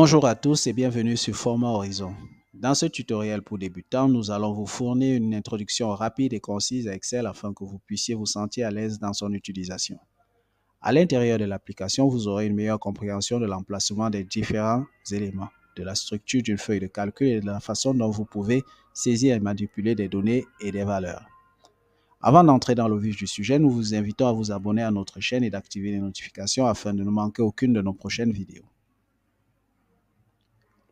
Bonjour à tous et bienvenue sur Format Horizon. Dans ce tutoriel pour débutants, nous allons vous fournir une introduction rapide et concise à Excel afin que vous puissiez vous sentir à l'aise dans son utilisation. À l'intérieur de l'application, vous aurez une meilleure compréhension de l'emplacement des différents éléments, de la structure d'une feuille de calcul et de la façon dont vous pouvez saisir et manipuler des données et des valeurs. Avant d'entrer dans le vif du sujet, nous vous invitons à vous abonner à notre chaîne et d'activer les notifications afin de ne manquer aucune de nos prochaines vidéos.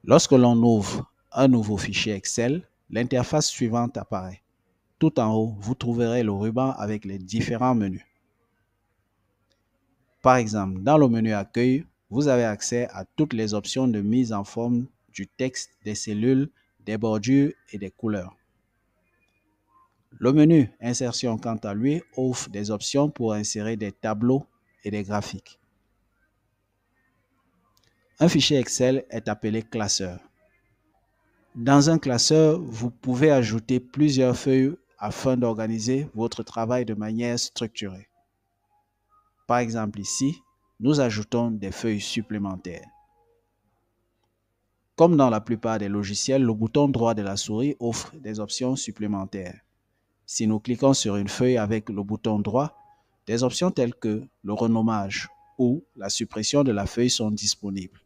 Lorsque l'on ouvre un nouveau fichier Excel, l'interface suivante apparaît. Tout en haut, vous trouverez le ruban avec les différents menus. Par exemple, dans le menu Accueil, vous avez accès à toutes les options de mise en forme du texte, des cellules, des bordures et des couleurs. Le menu Insertion, quant à lui, offre des options pour insérer des tableaux et des graphiques. Un fichier Excel est appelé classeur. Dans un classeur, vous pouvez ajouter plusieurs feuilles afin d'organiser votre travail de manière structurée. Par exemple ici, nous ajoutons des feuilles supplémentaires. Comme dans la plupart des logiciels, le bouton droit de la souris offre des options supplémentaires. Si nous cliquons sur une feuille avec le bouton droit, des options telles que le renommage ou la suppression de la feuille sont disponibles.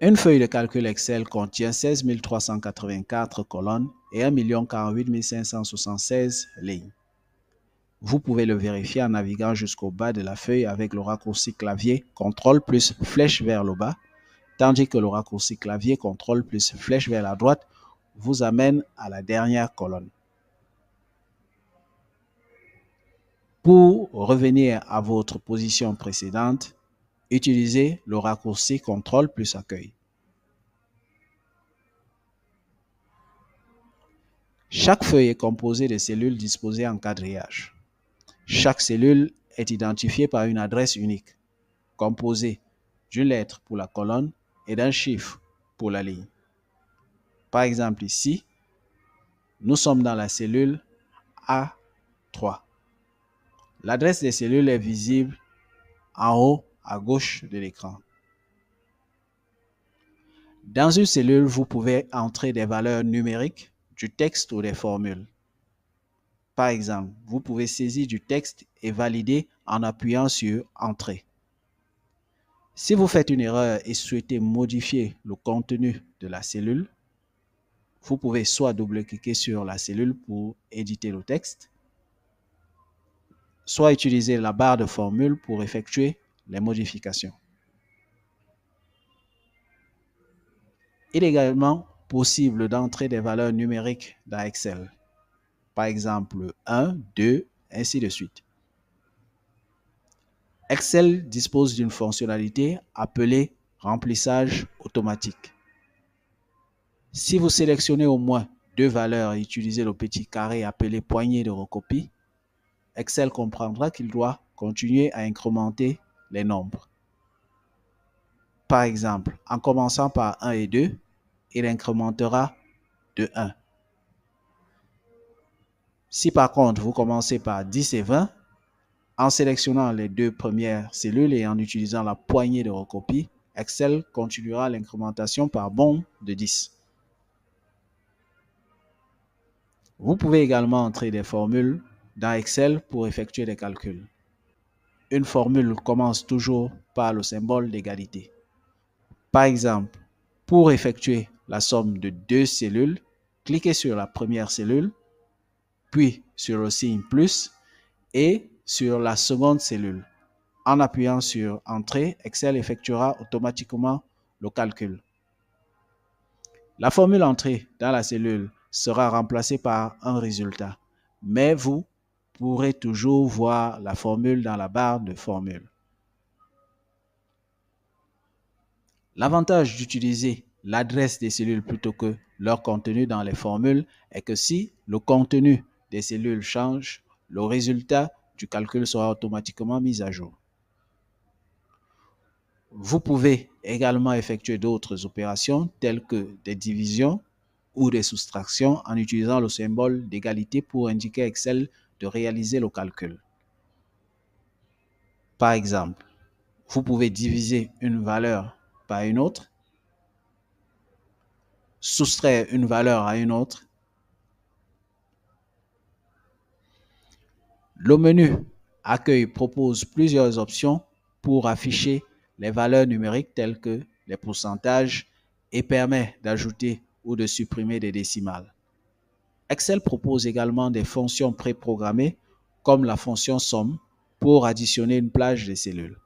Une feuille de calcul Excel contient 16 384 colonnes et 1 048 576 lignes. Vous pouvez le vérifier en naviguant jusqu'au bas de la feuille avec le raccourci clavier CTRL plus flèche vers le bas, tandis que le raccourci clavier CTRL plus flèche vers la droite vous amène à la dernière colonne. Pour revenir à votre position précédente, utilisez le raccourci CTRL plus accueil. Chaque feuille est composée de cellules disposées en quadrillage. Chaque cellule est identifiée par une adresse unique, composée d'une lettre pour la colonne et d'un chiffre pour la ligne. Par exemple ici, nous sommes dans la cellule A3. L'adresse des cellules est visible en haut à gauche de l'écran. Dans une cellule, vous pouvez entrer des valeurs numériques, du texte ou des formules. Par exemple, vous pouvez saisir du texte et valider en appuyant sur Entrée. Si vous faites une erreur et souhaitez modifier le contenu de la cellule, vous pouvez soit double-cliquer sur la cellule pour éditer le texte, soit utiliser la barre de formule pour effectuer les modifications. Il est également possible d'entrer des valeurs numériques dans Excel. Par exemple 1, 2, ainsi de suite. Excel dispose d'une fonctionnalité appelée remplissage automatique. Si vous sélectionnez au moins deux valeurs et utilisez le petit carré appelé poignée de recopie, Excel comprendra qu'il doit continuer à incrémenter les nombres. Par exemple, en commençant par 1 et 2, il incrémentera de 1. Si par contre vous commencez par 10 et 20, en sélectionnant les deux premières cellules et en utilisant la poignée de recopie, Excel continuera l'incrémentation par bond de 10. Vous pouvez également entrer des formules dans Excel pour effectuer des calculs. Une formule commence toujours par le symbole d'égalité. Par exemple, pour effectuer la somme de deux cellules, cliquez sur la première cellule, puis sur le signe plus et sur la seconde cellule. En appuyant sur Entrée, Excel effectuera automatiquement le calcul. La formule entrée dans la cellule sera remplacée par un résultat, mais vous pourrez toujours voir la formule dans la barre de formule. L'avantage d'utiliser l'adresse des cellules plutôt que leur contenu dans les formules est que si le contenu des cellules change, le résultat du calcul sera automatiquement mis à jour. Vous pouvez également effectuer d'autres opérations telles que des divisions ou des soustractions en utilisant le symbole d'égalité pour indiquer à Excel de réaliser le calcul. Par exemple, Vous pouvez diviser une valeur par une autre, soustraire une valeur à une autre. Le menu Accueil propose plusieurs options pour afficher les valeurs numériques telles que les pourcentages et permet d'ajouter ou de supprimer des décimales. Excel propose également des fonctions préprogrammées comme la fonction somme pour additionner une plage de cellules.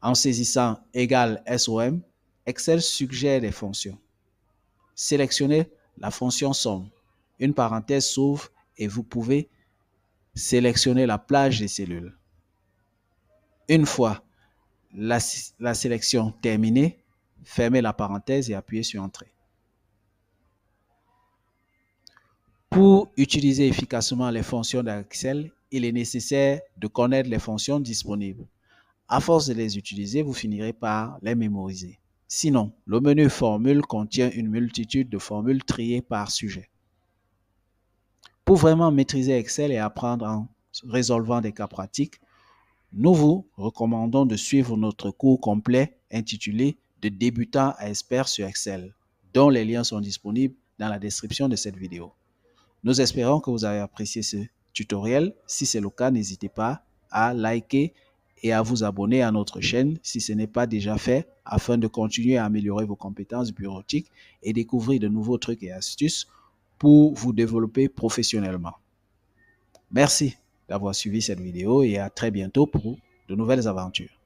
En saisissant égal SOM, Excel suggère des fonctions. Sélectionnez la fonction somme. Une parenthèse s'ouvre et vous pouvez sélectionner la plage des cellules. Une fois la sélection terminée, fermez la parenthèse et appuyez sur Entrée. Pour utiliser efficacement les fonctions d'Excel, il est nécessaire de connaître les fonctions disponibles. À force de les utiliser, vous finirez par les mémoriser. Sinon, le menu Formule contient une multitude de formules triées par sujet. Pour vraiment maîtriser Excel et apprendre en résolvant des cas pratiques, nous vous recommandons de suivre notre cours complet intitulé « De débutant à expert sur Excel », dont les liens sont disponibles dans la description de cette vidéo. Nous espérons que vous avez apprécié ce tutoriel. Si c'est le cas, n'hésitez pas à liker et à vous abonner à notre chaîne si ce n'est pas déjà fait afin de continuer à améliorer vos compétences bureautiques et découvrir de nouveaux trucs et astuces pour vous développer professionnellement. Merci d'avoir suivi cette vidéo et à très bientôt pour de nouvelles aventures.